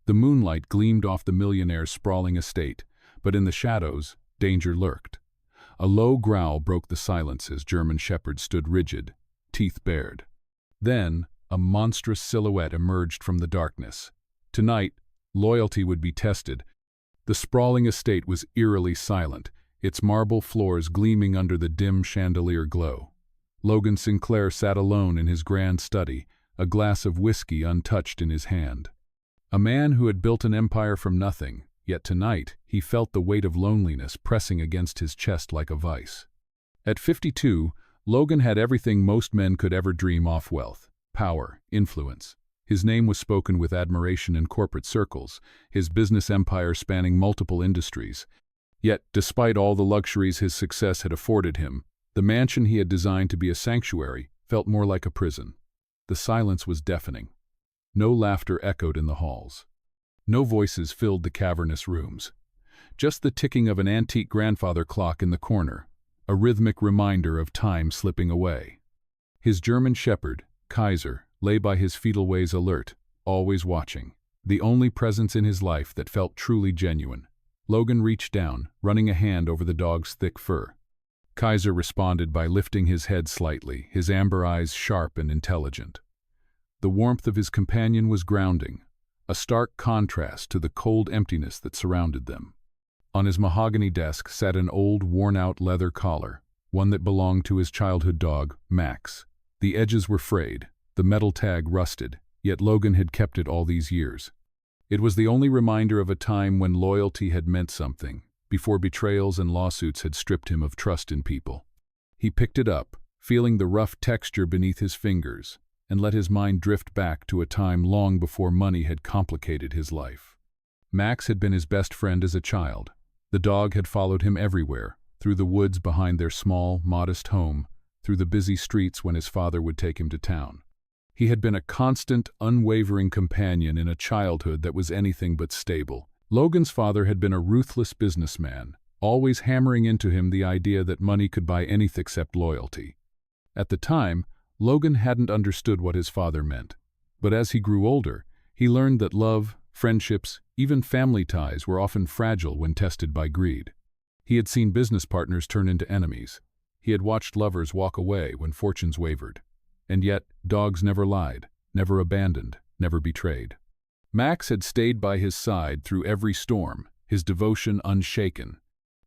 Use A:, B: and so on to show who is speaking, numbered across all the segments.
A: The moonlight gleamed off the millionaire's sprawling estate, but in the shadows, danger lurked. A low growl broke the silence as German Shepherd stood rigid, teeth bared. Then, a monstrous silhouette emerged from the darkness. Tonight, loyalty would be tested. The sprawling estate was eerily silent, its marble floors gleaming under the dim chandelier glow. Logan Sinclair sat alone in his grand study, a glass of whiskey untouched in his hand. A man who had built an empire from nothing, yet tonight he felt the weight of loneliness pressing against his chest like a vice. At 52, Logan had everything most men could ever dream of: wealth, power, influence. His name was spoken with admiration in corporate circles, his business empire spanning multiple industries. Yet, despite all the luxuries his success had afforded him, the mansion he had designed to be a sanctuary felt more like a prison. The silence was deafening. No laughter echoed in the halls. No voices filled the cavernous rooms. Just the ticking of an antique grandfather clock in the corner, a rhythmic reminder of time slipping away. His German Shepherd, Kaiser, lay by his fetal ways alert, always watching, the only presence in his life that felt truly genuine. Logan reached down, running a hand over the dog's thick fur. Kaiser responded by lifting his head slightly, his amber eyes sharp and intelligent. The warmth of his companion was grounding, a stark contrast to the cold emptiness that surrounded them. On his mahogany desk sat an old, worn-out leather collar, one that belonged to his childhood dog, Max. The edges were frayed, the metal tag rusted, yet Logan had kept it all these years. It was the only reminder of a time when loyalty had meant something, before betrayals and lawsuits had stripped him of trust in people. He picked it up, feeling the rough texture beneath his fingers, and let his mind drift back to a time long before money had complicated his life. Max had been his best friend as a child. The dog had followed him everywhere, through the woods behind their small, modest home, through the busy streets when his father would take him to town. He had been a constant, unwavering companion in a childhood that was anything but stable. Logan's father had been a ruthless businessman, always hammering into him the idea that money could buy anything except loyalty. At the time, Logan hadn't understood what his father meant, but as he grew older, he learned that love, friendships, even family ties were often fragile when tested by greed. He had seen business partners turn into enemies. He had watched lovers walk away when fortunes wavered. And yet, dogs never lied, never abandoned, never betrayed. Max had stayed by his side through every storm, his devotion unshaken.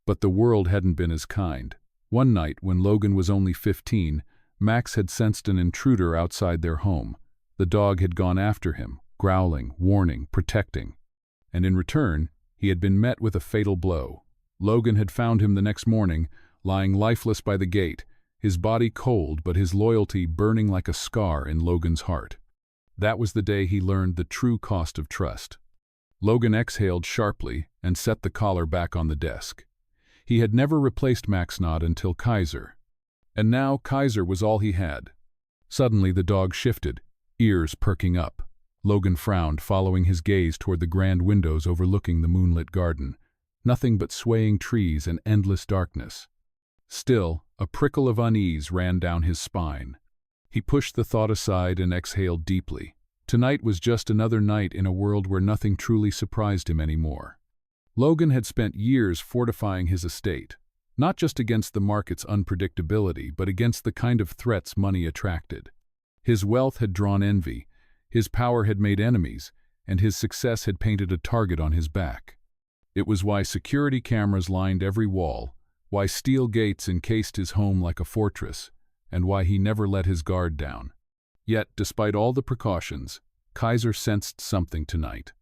A: But the world hadn't been as kind. One night, when Logan was only 15, Max had sensed an intruder outside their home. The dog had gone after him, growling, warning, protecting. And in return, he had been met with a fatal blow. Logan had found him the next morning, lying lifeless by the gate, his body cold but his loyalty burning like a scar in Logan's heart. That was the day he learned the true cost of trust. Logan exhaled sharply and set the collar back on the desk. He had never replaced Maxnod until Kaiser. And now Kaiser was all he had. Suddenly the dog shifted, ears perking up. Logan frowned, following his gaze toward the grand windows overlooking the moonlit garden. Nothing but swaying trees and endless darkness. Still, a prickle of unease ran down his spine. He pushed the thought aside and exhaled deeply. Tonight was just another night in a world where nothing truly surprised him anymore. Logan had spent years fortifying his estate, not just against the market's unpredictability, but against the kind of threats money attracted. His wealth had drawn envy, his power had made enemies, and his success had painted a target on his back. It was why security cameras lined every wall, why steel gates encased his home like a fortress, and why he never let his guard down. Yet, despite all the precautions, Kaiser sensed something tonight.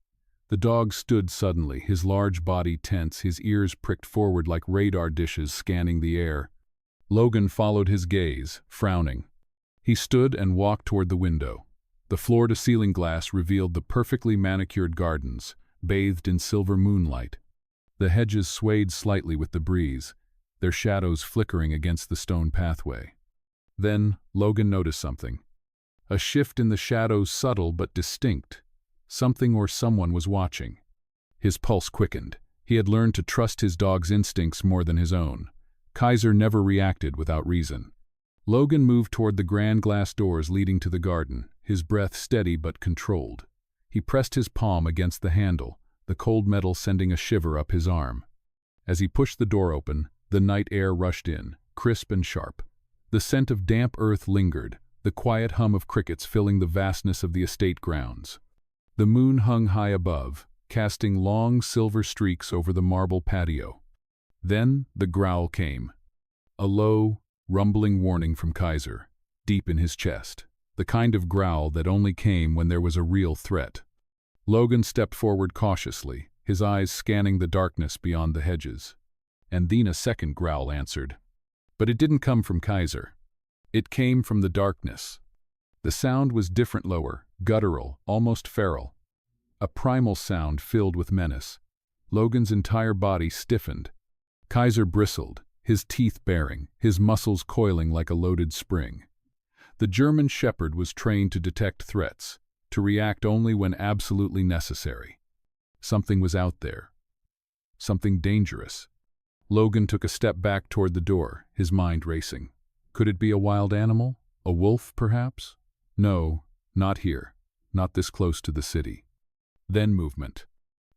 A: The dog stood suddenly, his large body tense, his ears pricked forward like radar dishes scanning the air. Logan followed his gaze, frowning. He stood and walked toward the window. The floor-to-ceiling glass revealed the perfectly manicured gardens, bathed in silver moonlight. The hedges swayed slightly with the breeze, their shadows flickering against the stone pathway. Then, Logan noticed something. A shift in the shadows, subtle but distinct. Something or someone was watching. His pulse quickened. He had learned to trust his dog's instincts more than his own. Kaiser never reacted without reason. Logan moved toward the grand glass doors leading to the garden, his breath steady but controlled. He pressed his palm against the handle, the cold metal sending a shiver up his arm. As he pushed the door open, the night air rushed in, crisp and sharp. The scent of damp earth lingered, the quiet hum of crickets filling the vastness of the estate grounds. The moon hung high above, casting long silver streaks over the marble patio. Then the growl came. A low, rumbling warning from Kaiser, deep in his chest, the kind of growl that only came when there was a real threat. Logan stepped forward cautiously, his eyes scanning the darkness beyond the hedges. And then a second growl answered. But it didn't come from Kaiser. It came from the darkness. The sound was different, lower, guttural, almost feral. A primal sound filled with menace. Logan's entire body stiffened. Kaiser bristled, his teeth baring, his muscles coiling like a loaded spring. The German shepherd was trained to detect threats, to react only when absolutely necessary. Something was out there. Something dangerous. Logan took a step back toward the door, his mind racing. Could it be a wild animal? A wolf, perhaps? No, not here. Not this close to the city. Then movement.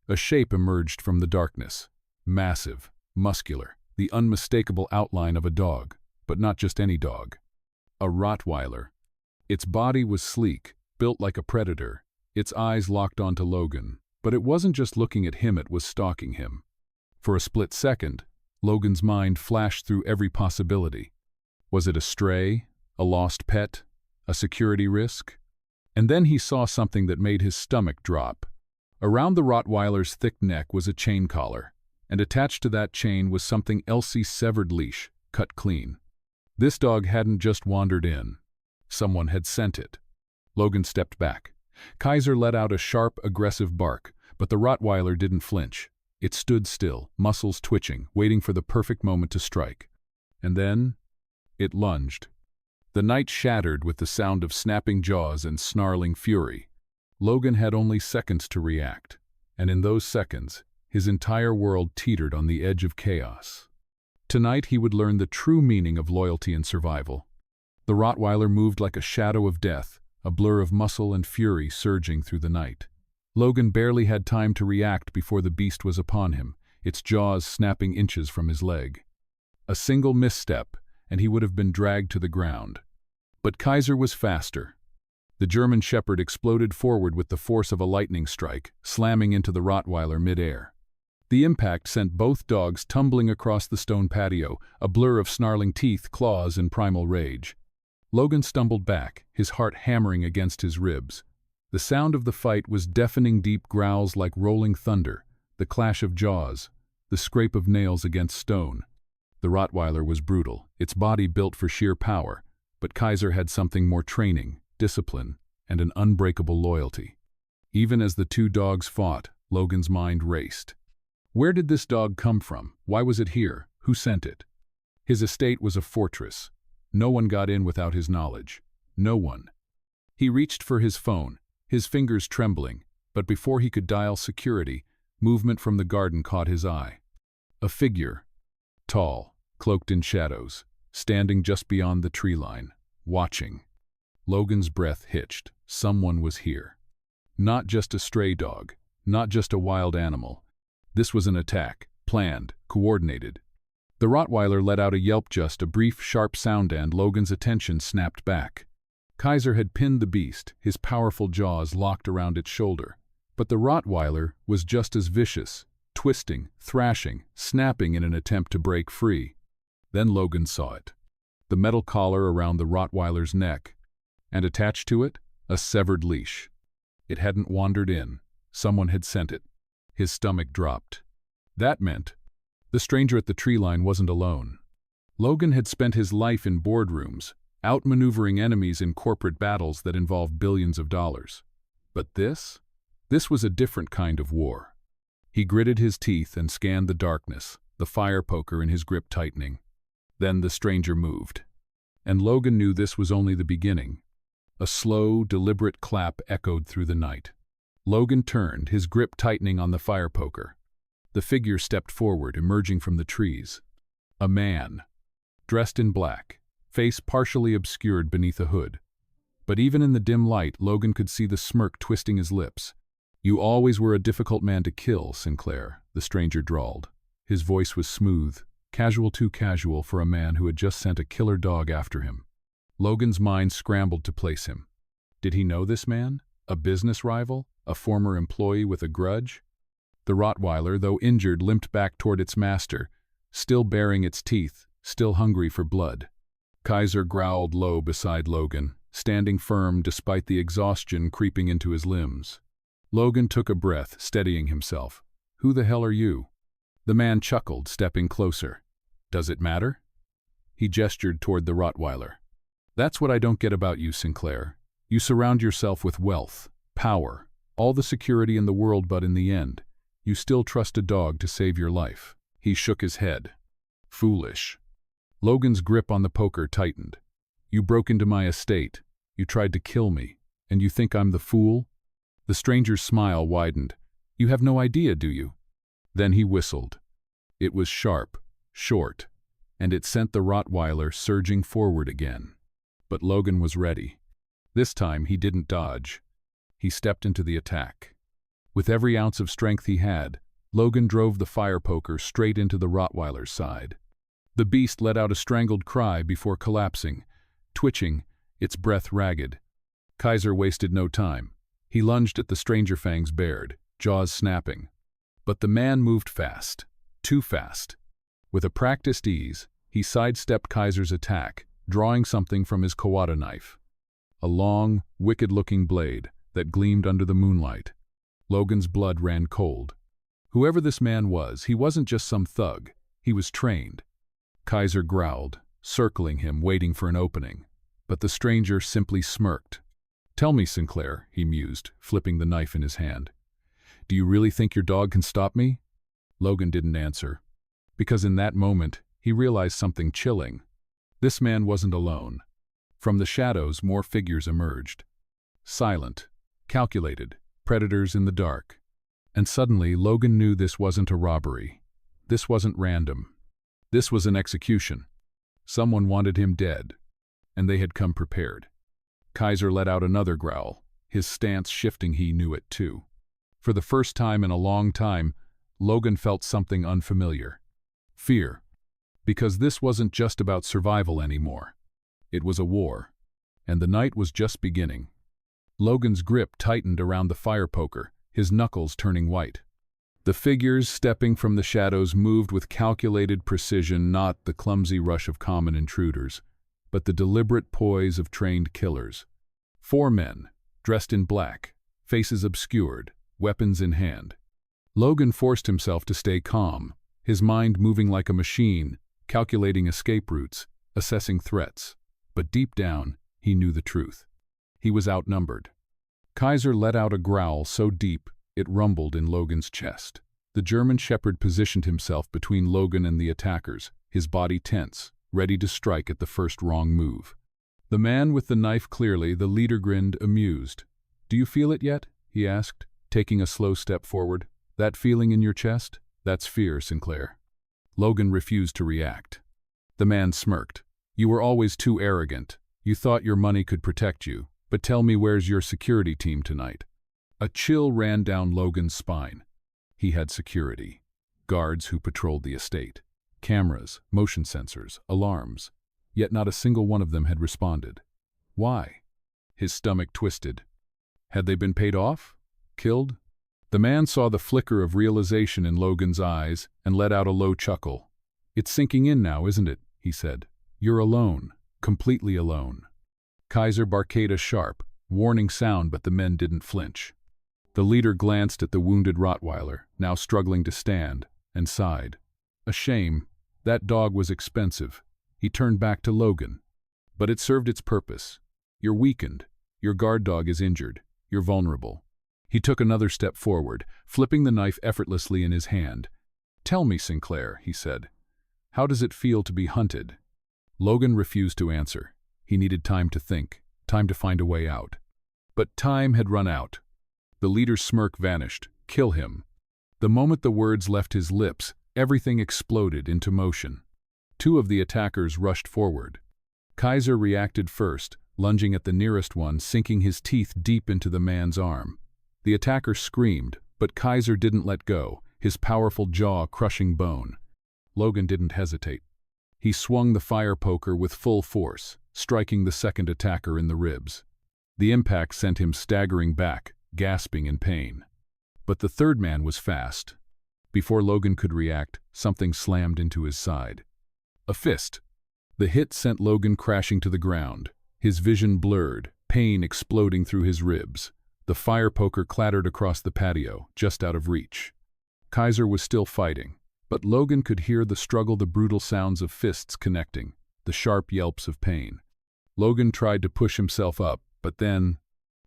A: A shape emerged from the darkness. Massive, muscular, the unmistakable outline of a dog, but not just any dog. A Rottweiler. Its body was sleek, built like a predator, its eyes locked onto Logan, but it wasn't just looking at him, it was stalking him. For a split second, Logan's mind flashed through every possibility. Was it a stray, a lost pet, a security risk? And then he saw something that made his stomach drop. Around the Rottweiler's thick neck was a chain collar, and attached to that chain was something Elsie's severed leash, cut clean. This dog hadn't just wandered in. Someone had sent it. Logan stepped back. Kaiser let out a sharp, aggressive bark, but the Rottweiler didn't flinch. It stood still, muscles twitching, waiting for the perfect moment to strike. And then, it lunged. The night shattered with the sound of snapping jaws and snarling fury. Logan had only seconds to react, and in those seconds, his entire world teetered on the edge of chaos. Tonight he would learn the true meaning of loyalty and survival. The Rottweiler moved like a shadow of death, a blur of muscle and fury surging through the night. Logan barely had time to react before the beast was upon him, its jaws snapping inches from his leg. A single misstep, and he would have been dragged to the ground. But Kaiser was faster. The German shepherd exploded forward with the force of a lightning strike, slamming into the Rottweiler midair. The impact sent both dogs tumbling across the stone patio, a blur of snarling teeth, claws, and primal rage. Logan stumbled back, his heart hammering against his ribs. The sound of the fight was deafening, deep growls like rolling thunder, the clash of jaws, the scrape of nails against stone. The Rottweiler was brutal, its body built for sheer power, but Kaiser had something more: training, discipline, and an unbreakable loyalty. Even as the two dogs fought, Logan's mind raced. Where did this dog come from? Why was it here? Who sent it? His estate was a fortress. No one got in without his knowledge. No one. He reached for his phone, his fingers trembling, but before he could dial security, movement from the garden caught his eye. A figure, tall, cloaked in shadows, standing just beyond the tree line, watching. Logan's breath hitched. Someone was here. Not just a stray dog, not just a wild animal. This was an attack, planned, coordinated. The Rottweiler let out a yelp, just a brief, sharp sound, and Logan's attention snapped back. Kaiser had pinned the beast, his powerful jaws locked around its shoulder. But the Rottweiler was just as vicious, twisting, thrashing, snapping in an attempt to break free. Then Logan saw it. The metal collar around the Rottweiler's neck, and attached to it, a severed leash. It hadn't wandered in. Someone had sent it. His stomach dropped. That meant the stranger at the tree line wasn't alone. Logan had spent his life in boardrooms, outmaneuvering enemies in corporate battles that involved billions of dollars. But this was a different kind of war. He gritted his teeth and scanned the darkness, the fire poker in his grip tightening. Then the stranger moved. And Logan knew this was only the beginning. A slow, deliberate clap echoed through the night. Logan turned, his grip tightening on the fire poker. The figure stepped forward, emerging from the trees. A man, dressed in black, face partially obscured beneath a hood. But even in the dim light, Logan could see the smirk twisting his lips, You always were a difficult man to kill, Sinclair, the stranger drawled. His voice was smooth, too casual for a man who had just sent a killer dog after him. Logan's mind scrambled to place him. Did he know this man? A business rival? A former employee with a grudge? The Rottweiler, though injured, limped back toward its master, still baring its teeth, still hungry for blood. Kaiser growled low beside Logan, standing firm despite the exhaustion creeping into his limbs. Logan took a breath, steadying himself. "Who the hell are you?" The man chuckled, stepping closer. "Does it matter?" He gestured toward the Rottweiler. "That's what I don't get about you, Sinclair. You surround yourself with wealth, power, all the security in the world, but in the end, you still trust a dog to save your life." He shook his head. "Foolish." Logan's grip on the poker tightened. "You broke into my estate. You tried to kill me. And you think I'm the fool?" The stranger's smile widened. "You have no idea, do you?" Then he whistled. It was sharp, short, and it sent the Rottweiler surging forward again. But Logan was ready. This time he didn't dodge. He stepped into the attack. With every ounce of strength he had, Logan drove the fire poker straight into the Rottweiler's side. The beast let out a strangled cry before collapsing, twitching, its breath ragged. Kaiser wasted no time. He lunged at the stranger, fangs bared, jaws snapping. But the man moved fast, too fast. With a practiced ease, he sidestepped Kaiser's attack, drawing something from his Kawada knife. A long, wicked-looking blade that gleamed under the moonlight. Logan's blood ran cold. Whoever this man was, he wasn't just some thug. He was trained. Kaiser growled, circling him, waiting for an opening. But the stranger simply smirked. "Tell me, Sinclair," he mused, flipping the knife in his hand. "Do you really think your dog can stop me?" Logan didn't answer. Because in that moment, he realized something chilling. This man wasn't alone. From the shadows, more figures emerged. Silent, calculated, predators in the dark. And suddenly, Logan knew this wasn't a robbery. This wasn't random. This was an execution. Someone wanted him dead, and they had come prepared. Kaiser let out another growl, his stance shifting. He knew it too. For the first time in a long time, Logan felt something unfamiliar. Fear. Because this wasn't just about survival anymore. It was a war. And the night was just beginning. Logan's grip tightened around the fire poker, his knuckles turning white. The figures stepping from the shadows moved with calculated precision, not the clumsy rush of common intruders, but the deliberate poise of trained killers. 4 men, dressed in black, faces obscured, weapons in hand. Logan forced himself to stay calm, his mind moving like a machine, calculating escape routes, assessing threats. But deep down, he knew the truth. He was outnumbered. Kaiser let out a growl so deep it rumbled in Logan's chest. The German shepherd positioned himself between Logan and the attackers, his body tense, ready to strike at the first wrong move. The man with the knife clearly, the leader grinned, amused. "Do you feel it yet?" he asked, taking a slow step forward. "That feeling in your chest? That's fear, Sinclair." Logan refused to react. The man smirked. "You were always too arrogant. You thought your money could protect you. But tell me, where's your security team tonight?" A chill ran down Logan's spine. He had security. Guards who patrolled the estate. Cameras, motion sensors, alarms. Yet not a single one of them had responded. Why? His stomach twisted. Had they been paid off? Killed? The man saw the flicker of realization in Logan's eyes and let out a low chuckle. "It's sinking in now, isn't it?" he said. "You're alone. Completely alone." Kaiser barked a sharp, warning sound, but the men didn't flinch. The leader glanced at the wounded Rottweiler, now struggling to stand, and sighed. "A shame. That dog was expensive." He turned back to Logan. "But it served its purpose. You're weakened. Your guard dog is injured. You're vulnerable." He took another step forward, flipping the knife effortlessly in his hand. "Tell me, Sinclair," he said. "How does it feel to be hunted?" Logan refused to answer. He needed time to think, time to find a way out. But time had run out. The leader's smirk vanished. "Kill him." The moment the words left his lips, everything exploded into motion. 2 of the attackers rushed forward. Kaiser reacted first, lunging at the nearest one, sinking his teeth deep into the man's arm. The attacker screamed, but Kaiser didn't let go, his powerful jaw crushing bone. Logan didn't hesitate. He swung the fire poker with full force, striking the second attacker in the ribs. The impact sent him staggering back, gasping in pain. But the third man was fast. Before Logan could react, something slammed into his side. A fist. The hit sent Logan crashing to the ground, his vision blurred, pain exploding through his ribs. The fire poker clattered across the patio, just out of reach. Kaiser was still fighting, but Logan could hear the struggle, the brutal sounds of fists connecting, the sharp yelps of pain. Logan tried to push himself up, but then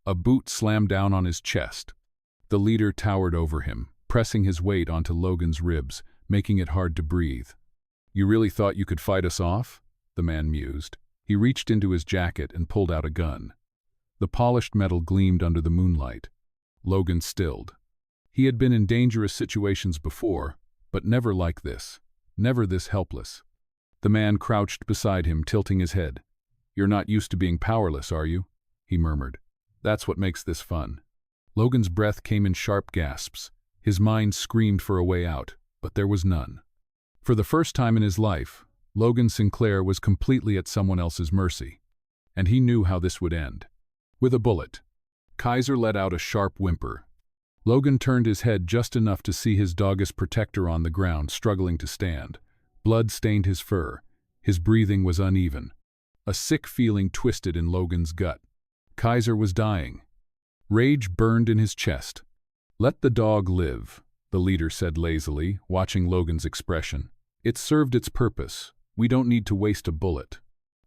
A: a boot slammed down on his chest. The leader towered over him, pressing his weight onto Logan's ribs, making it hard to breathe. "You really thought you could fight us off?" the man mused. He reached into his jacket and pulled out a gun. The polished metal gleamed under the moonlight. Logan stilled. He had been in dangerous situations before, but never like this. Never this helpless. The man crouched beside him, tilting his head. "You're not used to being powerless, are you?" he murmured. "That's what makes this fun." Logan's breath came in sharp gasps. His mind screamed for a way out, but there was none. For the first time in his life, Logan Sinclair was completely at someone else's mercy. And he knew how this would end. With a bullet. Kaiser let out a sharp whimper. Logan turned his head just enough to see his dogg's protector on the ground, struggling to stand. Blood stained his fur. His breathing was uneven. A sick feeling twisted in Logan's gut. Kaiser was dying. Rage burned in his chest. "Let the dog live," the leader said lazily, watching Logan's expression. "It served its purpose. We don't need to waste a bullet."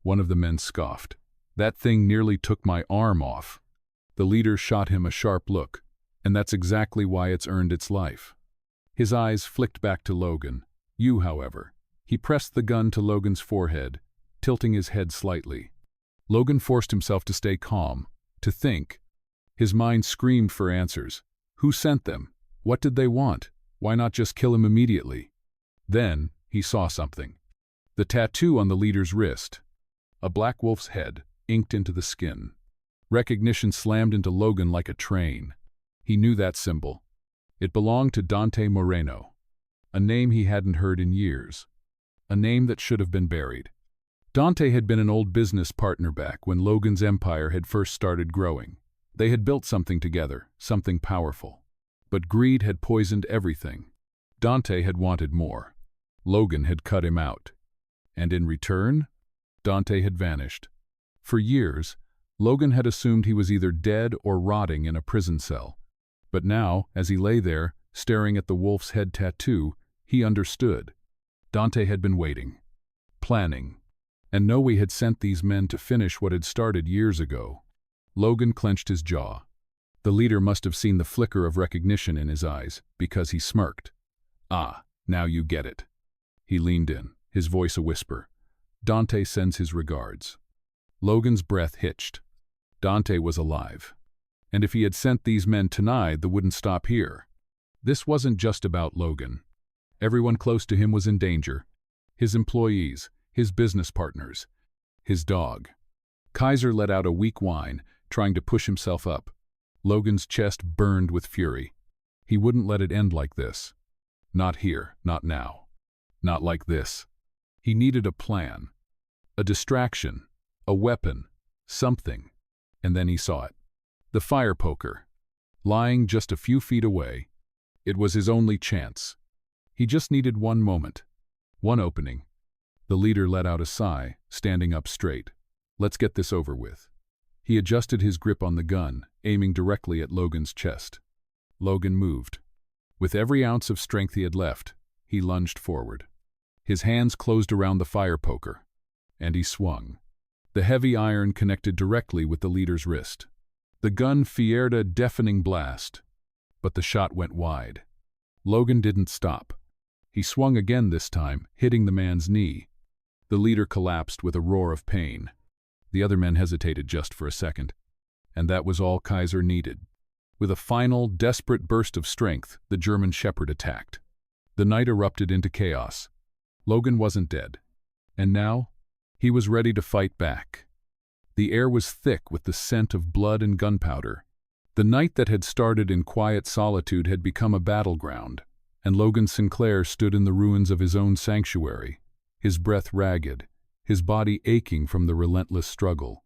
A: One of the men scoffed. "That thing nearly took my arm off." The leader shot him a sharp look, and that's exactly why it's earned its life. His eyes flicked back to Logan. "You, however." He pressed the gun to Logan's forehead, tilting his head slightly. Logan forced himself to stay calm, to think. His mind screamed for answers. Who sent them? What did they want? Why not just kill him immediately? Then, he saw something. The tattoo on the leader's wrist. A black wolf's head, inked into the skin. Recognition slammed into Logan like a train. He knew that symbol. It belonged to Dante Moreno. A name he hadn't heard in years. A name that should have been buried. Dante had been an old business partner back when Logan's empire had first started growing. They had built something together, something powerful. But greed had poisoned everything. Dante had wanted more. Logan had cut him out. And in return, Dante had vanished. For years, Logan had assumed he was either dead or rotting in a prison cell. But now, as he lay there, staring at the wolf's head tattoo, he understood. Dante had been waiting, planning, and Noe had sent these men to finish what had started years ago. Logan clenched his jaw. The leader must have seen the flicker of recognition in his eyes, because he smirked. "Ah, now you get it." He leaned in, his voice a whisper. "Dante sends his regards." Logan's breath hitched. Dante was alive. And if he had sent these men tonight, they wouldn't stop here. This wasn't just about Logan. Everyone close to him was in danger. His employees, his business partners, his dog. Kaiser let out a weak whine, trying to push himself up. Logan's chest burned with fury. He wouldn't let it end like this. Not here, not now. Not like this. He needed a plan. A distraction. A weapon. Something. And then he saw it. The fire poker. Lying just a few feet away. It was his only chance. He just needed one moment. One opening. The leader let out a sigh, standing up straight. "Let's get this over with." He adjusted his grip on the gun, aiming directly at Logan's chest. Logan moved. With every ounce of strength he had left, he lunged forward. His hands closed around the fire poker, and he swung. The heavy iron connected directly with the leader's wrist. The gun fired a deafening blast, but the shot went wide. Logan didn't stop. He swung again this time, hitting the man's knee. The leader collapsed with a roar of pain. The other men hesitated just for a second, and that was all Kaiser needed. With a final, desperate burst of strength, the German shepherd attacked. The night erupted into chaos. Logan wasn't dead. And now, he was ready to fight back. The air was thick with the scent of blood and gunpowder. The night that had started in quiet solitude had become a battleground, and Logan Sinclair stood in the ruins of his own sanctuary, his breath ragged, his body aching from the relentless struggle.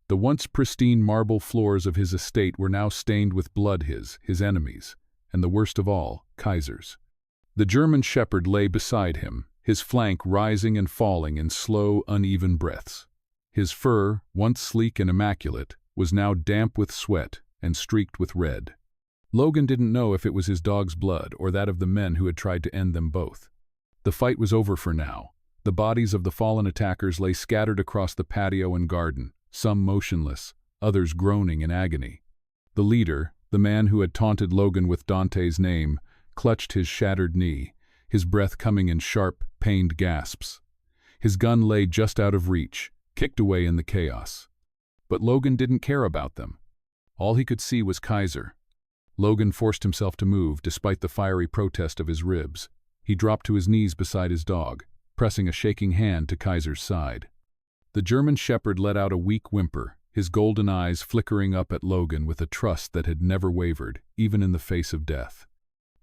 A: The once pristine marble floors of his estate were now stained with blood, his enemies, and the worst of all, Kaiser's. The German shepherd lay beside him, his flank rising and falling in slow, uneven breaths. His fur, once sleek and immaculate, was now damp with sweat and streaked with red. Logan didn't know if it was his dog's blood or that of the men who had tried to end them both. The fight was over for now. The bodies of the fallen attackers lay scattered across the patio and garden, some motionless, others groaning in agony. The leader, the man who had taunted Logan with Dante's name, clutched his shattered knee, his breath coming in sharp, pained gasps. His gun lay just out of reach, kicked away in the chaos. But Logan didn't care about them. All he could see was Kaiser. Logan forced himself to move, despite the fiery protest of his ribs. He dropped to his knees beside his dog, pressing a shaking hand to Kaiser's side. The German shepherd let out a weak whimper, his golden eyes flickering up at Logan with a trust that had never wavered, even in the face of death.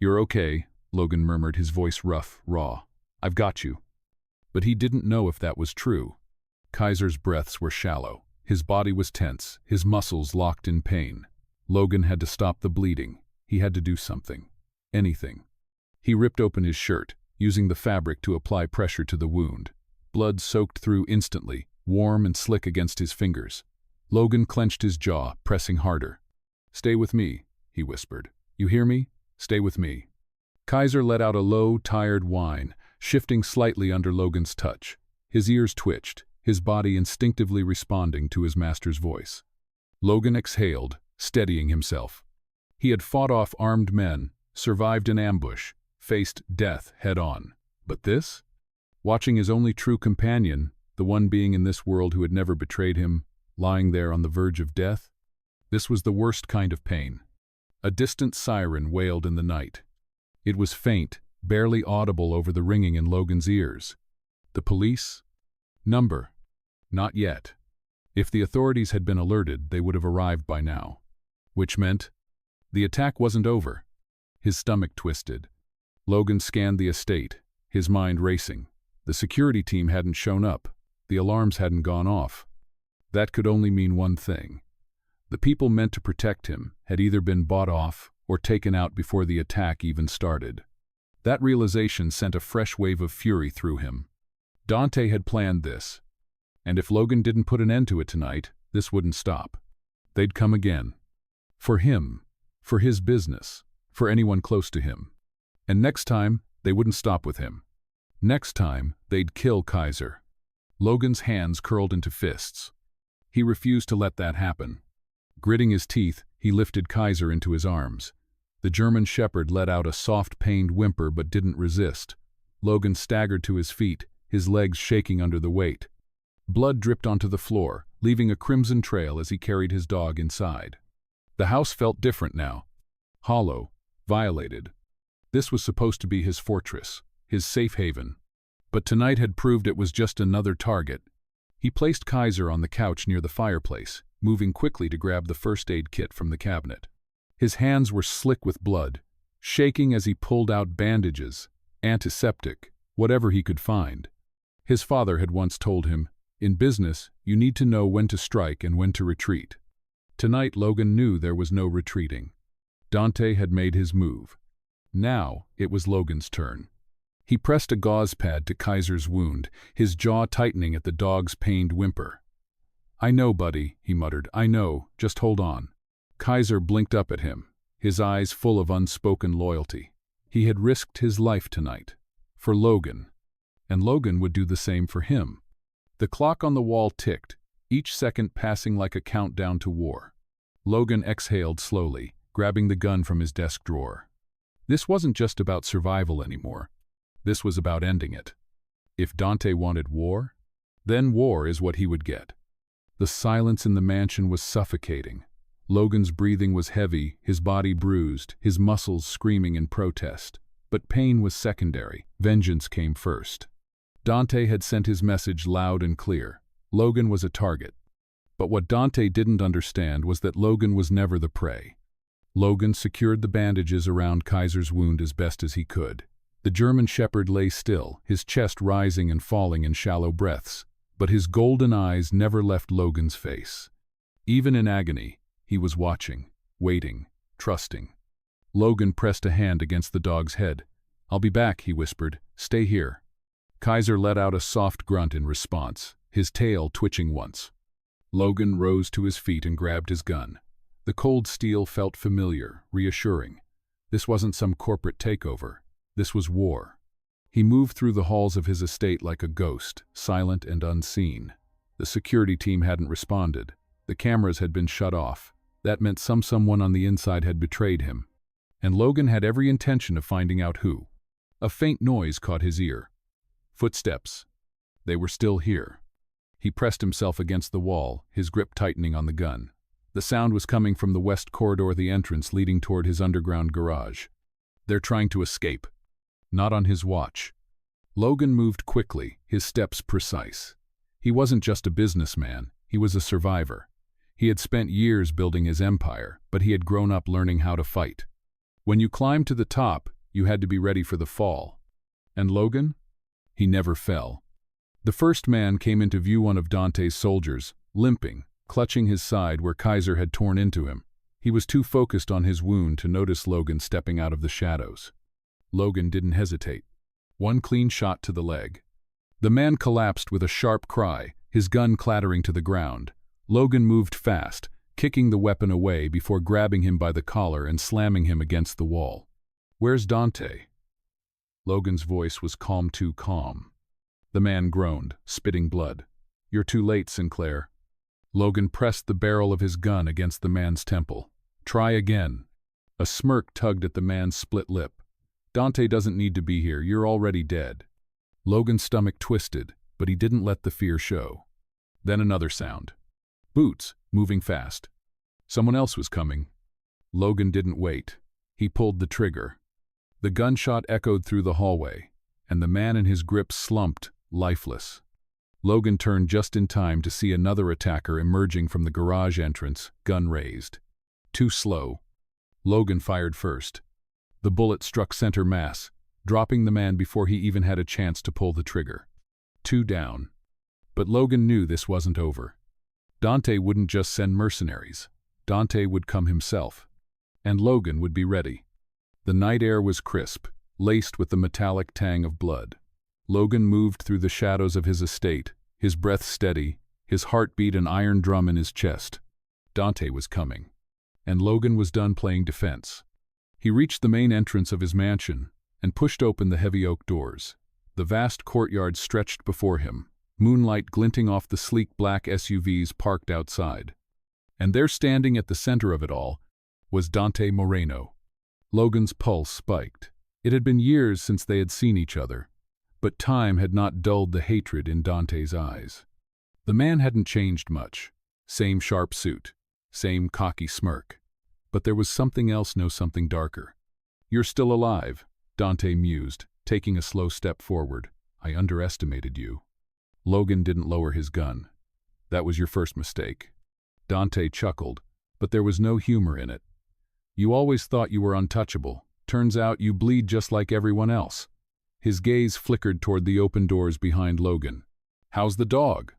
A: "You're okay," Logan murmured, his voice rough, raw. "I've got you." But he didn't know if that was true. Kaiser's breaths were shallow. His body was tense, his muscles locked in pain. Logan had to stop the bleeding. He had to do something. Anything. He ripped open his shirt, using the fabric to apply pressure to the wound. Blood soaked through instantly, warm and slick against his fingers. Logan clenched his jaw, pressing harder. "Stay with me," he whispered. "You hear me? Stay with me." Kaiser let out a low, tired whine, shifting slightly under Logan's touch. His ears twitched, his body instinctively responding to his master's voice. Logan exhaled, steadying himself. He had fought off armed men, survived an ambush, faced death head-on. But this? Watching his only true companion, the one being in this world who had never betrayed him, lying there on the verge of death? This was the worst kind of pain. A distant siren wailed in the night. It was faint, barely audible over the ringing in Logan's ears. The police? Number? Not yet. If the authorities had been alerted, they would have arrived by now. Which meant the attack wasn't over. His stomach twisted. Logan scanned the estate, his mind racing. The security team hadn't shown up. The alarms hadn't gone off. That could only mean one thing. The people meant to protect him had either been bought off or taken out before the attack even started. That realization sent a fresh wave of fury through him. Dante had planned this. And if Logan didn't put an end to it tonight, this wouldn't stop. They'd come again. For him, for his business, for anyone close to him. And next time, they wouldn't stop with him. Next time, they'd kill Kaiser. Logan's hands curled into fists. He refused to let that happen. Gritting his teeth, he lifted Kaiser into his arms. The German shepherd let out a soft, pained whimper but didn't resist. Logan staggered to his feet, his legs shaking under the weight. Blood dripped onto the floor, leaving a crimson trail as he carried his dog inside. The house felt different now. Hollow, violated. This was supposed to be his fortress, his safe haven. But tonight had proved it was just another target. He placed Kaiser on the couch near the fireplace, moving quickly to grab the first aid kit from the cabinet. His hands were slick with blood, shaking as he pulled out bandages, antiseptic, whatever he could find. His father had once told him, "In business, you need to know when to strike and when to retreat." Tonight Logan knew there was no retreating. Dante had made his move. Now it was Logan's turn. He pressed a gauze pad to Kaiser's wound, his jaw tightening at the dog's pained whimper. "I know, buddy," he muttered. "I know. Just hold on." Kaiser blinked up at him, his eyes full of unspoken loyalty. He had risked his life tonight. For Logan. And Logan would do the same for him. The clock on the wall ticked, each second passing like a countdown to war. Logan exhaled slowly, grabbing the gun from his desk drawer. This wasn't just about survival anymore. This was about ending it. If Dante wanted war, then war is what he would get. The silence in the mansion was suffocating. Logan's breathing was heavy, his body bruised, his muscles screaming in protest. But pain was secondary. Vengeance came first. Dante had sent his message loud and clear. Logan was a target. But what Dante didn't understand was that Logan was never the prey. Logan secured the bandages around Kaiser's wound as best as he could. The German shepherd lay still, his chest rising and falling in shallow breaths, but his golden eyes never left Logan's face. Even in agony, he was watching, waiting, trusting. Logan pressed a hand against the dog's head. "I'll be back," he whispered. "Stay here." Kaiser let out a soft grunt in response, his tail twitching once. Logan rose to his feet and grabbed his gun. The cold steel felt familiar, reassuring. This wasn't some corporate takeover. This was war. He moved through the halls of his estate like a ghost, silent and unseen. The security team hadn't responded. The cameras had been shut off. That meant someone on the inside had betrayed him. And Logan had every intention of finding out who. A faint noise caught his ear. Footsteps. They were still here. He pressed himself against the wall, his grip tightening on the gun. The sound was coming from the west corridor of the entrance leading toward his underground garage. They're trying to escape. Not on his watch. Logan moved quickly, his steps precise. He wasn't just a businessman, he was a survivor. He had spent years building his empire, but he had grown up learning how to fight. When you climbed to the top, you had to be ready for the fall. And Logan? He never fell. The first man came into view, one of Dante's soldiers, limping, clutching his side where Kaiser had torn into him. He was too focused on his wound to notice Logan stepping out of the shadows. Logan didn't hesitate. One clean shot to the leg. The man collapsed with a sharp cry, his gun clattering to the ground. Logan moved fast, kicking the weapon away before grabbing him by the collar and slamming him against the wall. "Where's Dante?" Logan's voice was calm, too calm. The man groaned, spitting blood. "You're too late, Sinclair." Logan pressed the barrel of his gun against the man's temple. "Try again." A smirk tugged at the man's split lip. "Dante doesn't need to be here, you're already dead." Logan's stomach twisted, but he didn't let the fear show. Then another sound. Boots, moving fast. Someone else was coming. Logan didn't wait. He pulled the trigger. The gunshot echoed through the hallway, and the man in his grip slumped, lifeless. Logan turned just in time to see another attacker emerging from the garage entrance, gun raised. Too slow. Logan fired first. The bullet struck center mass, dropping the man before he even had a chance to pull the trigger. 2 down. But Logan knew this wasn't over. Dante wouldn't just send mercenaries. Dante would come himself. And Logan would be ready. The night air was crisp, laced with the metallic tang of blood. Logan moved through the shadows of his estate, his breath steady, his heartbeat an iron drum in his chest. Dante was coming. And Logan was done playing defense. He reached the main entrance of his mansion and pushed open the heavy oak doors. The vast courtyard stretched before him, moonlight glinting off the sleek black SUVs parked outside. And there, standing at the center of it all, was Dante Moreno. Logan's pulse spiked. It had been years since they had seen each other, but time had not dulled the hatred in Dante's eyes. The man hadn't changed much. Same sharp suit, same cocky smirk. But there was something else, something darker. "You're still alive," Dante mused, taking a slow step forward. "I underestimated you." Logan didn't lower his gun. "That was your first mistake." Dante chuckled, but there was no humor in it. "You always thought you were untouchable. Turns out you bleed just like everyone else." His gaze flickered toward the open doors behind Logan. "How's the dog?"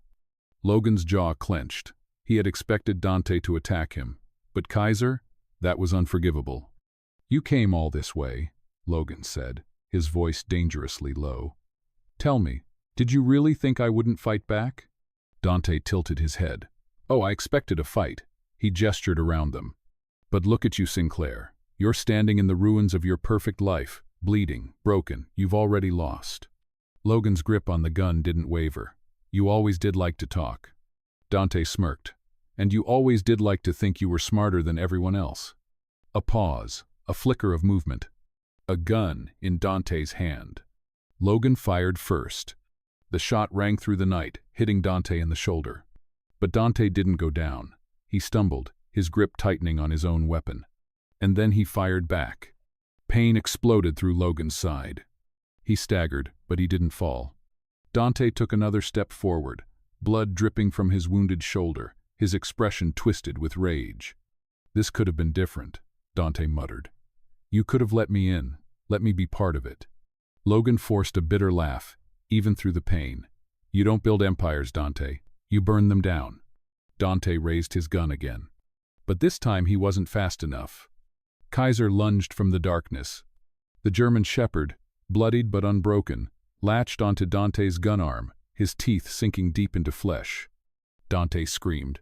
A: Logan's jaw clenched. He had expected Dante to attack him. But Kaiser? That was unforgivable. "You came all this way," Logan said, his voice dangerously low. "Tell me, did you really think I wouldn't fight back?" Dante tilted his head. "Oh, I expected a fight." He gestured around them. "But look at you, Sinclair. You're standing in the ruins of your perfect life, bleeding, broken. You've already lost." Logan's grip on the gun didn't waver. "You always did like to talk." Dante smirked. "And you always did like to think you were smarter than everyone else." A pause, a flicker of movement. A gun in Dante's hand. Logan fired first. The shot rang through the night, hitting Dante in the shoulder. But Dante didn't go down. He stumbled, his grip tightening on his own weapon. And then he fired back. Pain exploded through Logan's side. He staggered, but he didn't fall. Dante took another step forward, blood dripping from his wounded shoulder, his expression twisted with rage. This could have been different. Dante muttered. "You could have let me in, let me be part of it." Logan forced a bitter laugh, even through the pain. "You don't build empires, Dante. You burn them down." Dante raised his gun again. But this time he wasn't fast enough. Kaiser lunged from the darkness. The German shepherd, bloodied but unbroken, latched onto Dante's gun arm, his teeth sinking deep into flesh. Dante screamed.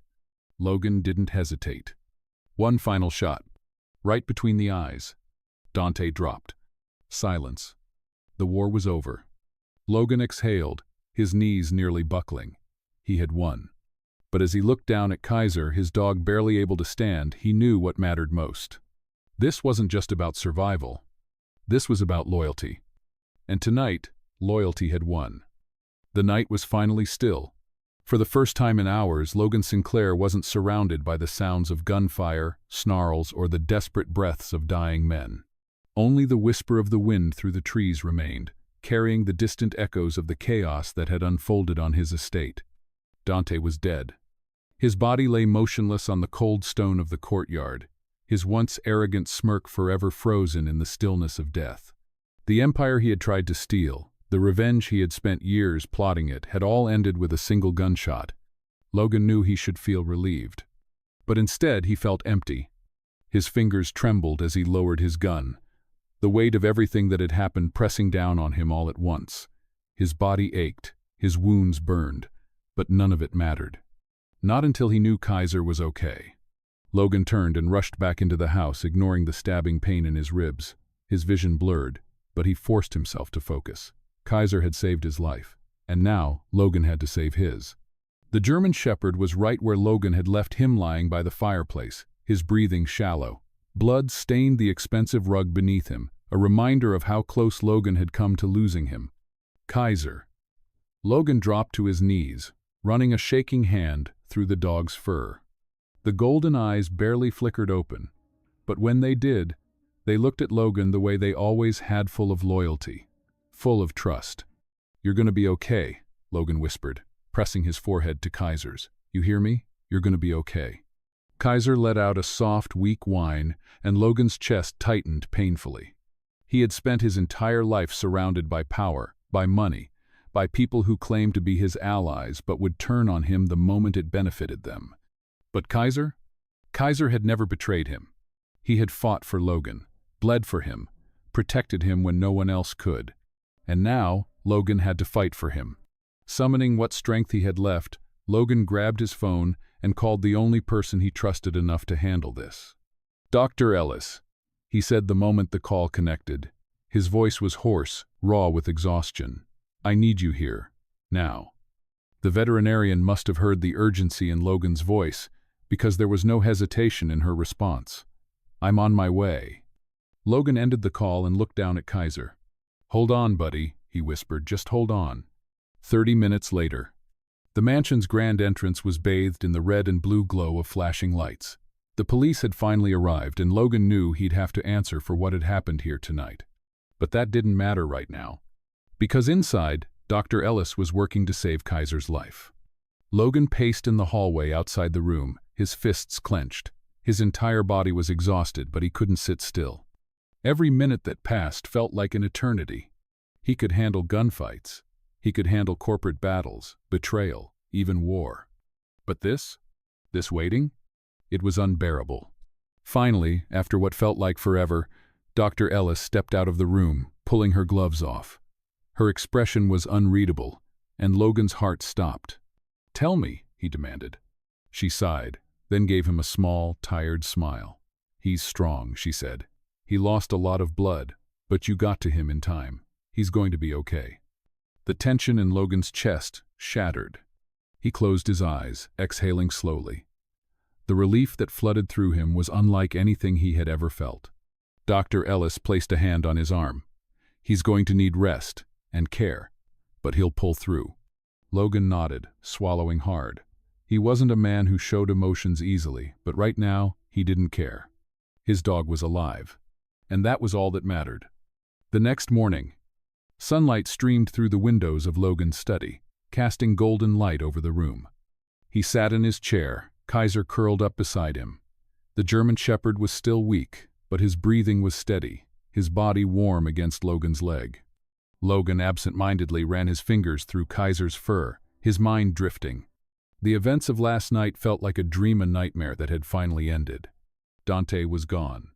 A: Logan didn't hesitate. One final shot, right between the eyes. Dante dropped. Silence. The war was over. Logan exhaled, his knees nearly buckling. He had won. But as he looked down at Kaiser, his dog barely able to stand, he knew what mattered most. This wasn't just about survival. This was about loyalty. And tonight, loyalty had won. The night was finally still. For the first time in hours, Logan Sinclair wasn't surrounded by the sounds of gunfire, snarls, or the desperate breaths of dying men. Only the whisper of the wind through the trees remained, carrying the distant echoes of the chaos that had unfolded on his estate. Dante was dead. His body lay motionless on the cold stone of the courtyard, his once arrogant smirk forever frozen in the stillness of death. The empire he had tried to steal, the revenge he had spent years plotting it, had all ended with a single gunshot. Logan knew he should feel relieved. But instead he felt empty. His fingers trembled as he lowered his gun, the weight of everything that had happened pressing down on him all at once. His body ached, his wounds burned, but none of it mattered. Not until he knew Kaiser was okay. Logan turned and rushed back into the house, ignoring the stabbing pain in his ribs. His vision blurred, but he forced himself to focus. Kaiser had saved his life, and now Logan had to save his. The German shepherd was right where Logan had left him, lying by the fireplace, his breathing shallow. Blood stained the expensive rug beneath him, a reminder of how close Logan had come to losing him. Kaiser. Logan dropped to his knees, running a shaking hand through the dog's fur. The golden eyes barely flickered open, but when they did, they looked at Logan the way they always had, full of loyalty, full of trust. "You're gonna be okay," Logan whispered, pressing his forehead to Kaiser's. "You hear me? You're gonna be okay." Kaiser let out a soft, weak whine, and Logan's chest tightened painfully. He had spent his entire life surrounded by power, by money, by people who claimed to be his allies but would turn on him the moment it benefited them. But Kaiser? Kaiser had never betrayed him. He had fought for Logan, bled for him, protected him when no one else could. And now, Logan had to fight for him. Summoning what strength he had left, Logan grabbed his phone and called the only person he trusted enough to handle this. "Dr. Ellis," he said the moment the call connected. His voice was hoarse, raw with exhaustion. "I need you here, now." The veterinarian must have heard the urgency in Logan's voice, because there was no hesitation in her response. "I'm on my way." Logan ended the call and looked down at Kaiser. "Hold on, buddy," he whispered, "just hold on." 30 minutes later. The mansion's grand entrance was bathed in the red and blue glow of flashing lights. The police had finally arrived, and Logan knew he'd have to answer for what had happened here tonight. But that didn't matter right now. Because inside, Dr. Ellis was working to save Kaiser's life. Logan paced in the hallway outside the room, his fists clenched. His entire body was exhausted, but he couldn't sit still. Every minute that passed felt like an eternity. He could handle gunfights. He could handle corporate battles, betrayal, even war. But this waiting? It was unbearable. Finally, after what felt like forever, Dr. Ellis stepped out of the room, pulling her gloves off. Her expression was unreadable, and Logan's heart stopped. "Tell me," he demanded. She sighed, then gave him a small, tired smile. "He's strong," she said. "He lost a lot of blood, but you got to him in time. He's going to be okay." The tension in Logan's chest shattered. He closed his eyes, exhaling slowly. The relief that flooded through him was unlike anything he had ever felt. Dr. Ellis placed a hand on his arm. "He's going to need rest and care, but he'll pull through." Logan nodded, swallowing hard. He wasn't a man who showed emotions easily, but right now, he didn't care. His dog was alive, and that was all that mattered. The next morning, sunlight streamed through the windows of Logan's study, casting golden light over the room. He sat in his chair, Kaiser curled up beside him. The German shepherd was still weak, but his breathing was steady, his body warm against Logan's leg. Logan absent-mindedly ran his fingers through Kaiser's fur, his mind drifting. The events of last night felt like a dream, a nightmare that had finally ended. Dante was gone.